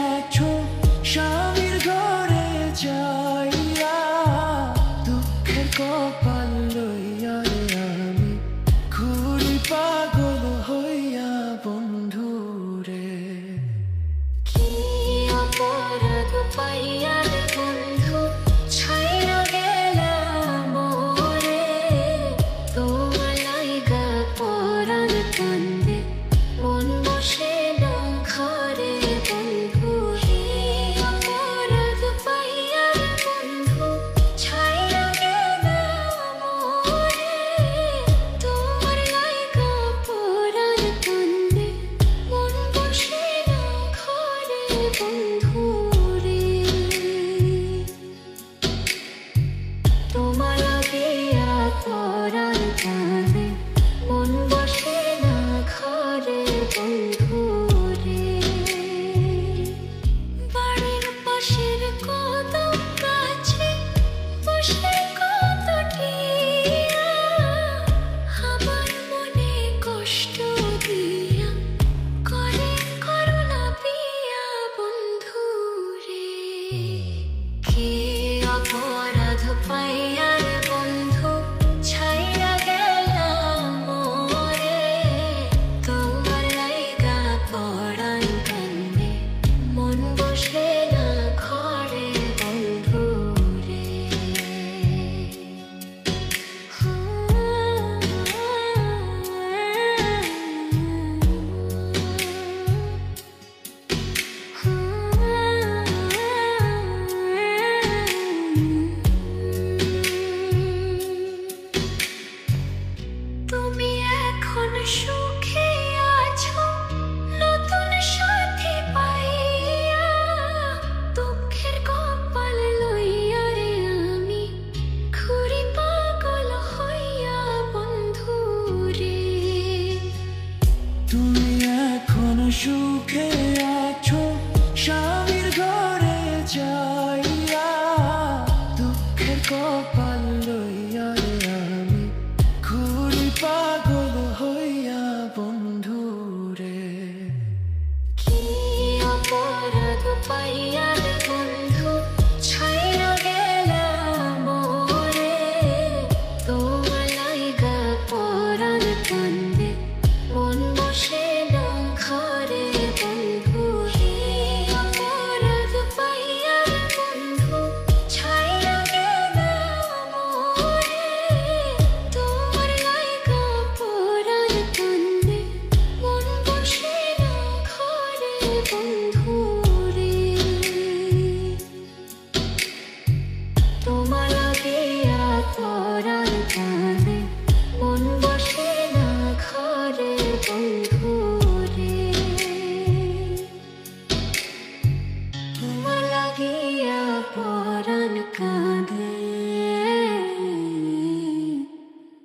আছো স্বামীর ঘরে যাইয়া, দুঃখের কপাল লইয়া রে আমি ঘুরি পাগল হইয়া বন্ধু রে। কি অপরাধ পাইয়া রে বন্ধু ছাইরা গেলা মোরে, তোমার লাইগা পরাণ কান্দে মন বসে না ঘরে বন্ধু। কি অপরাধ পাইয়া রে বন্ধু ছাইরা গেলা মোরে, তোমার লাইগা পরাণ কান্দে মন বসে না ঘরে বন্ধু রে। তোমার লাগিয়া পরাণ কান্দে মন বসে না ঘরে বন্ধু রে। বাড়ির পাশের কদম গাছে বসে কত টিয়া, আমার মনে কষ্ট দিয়া করে করুণা পিয়া বন্ধু রে। কি অপরাধ পাইয়া রে বন্ধু ছাইরা গেলা মোরে, তোমার লাইগা পরাণ কান্দে মন বসে না ঘরে বন্ধু রে। তুমি এখন সুখে আছো নতুন সাথী পাইয়া, দুঃখের কপাল লইয়া রে আমি ঘুরি পাগল হইয়া বন্ধু রে। তুমি এখন সুখে আছো স্বামীর ঘরে যাইয়া, দুঃখের কপাল লইয়া রে আমি ঘুরি পাগল হইয়া বন্ধু রে। কি অপরাধ পাইয়া রে বন্ধু ছাইরা গেলা মোরে, তোমার লাইগা পরাণ কান্দে মন বসে না ঘরে বন্ধু। কি অপরাধ পাইয়া রে বন্ধু ছাইরা গেলা মোরে, তোমার লাইগা পরাণ কান্দে মন বসে না ঘরে বন্ধু রে। তোমার লাগিয়া পরাণ কান্দে মন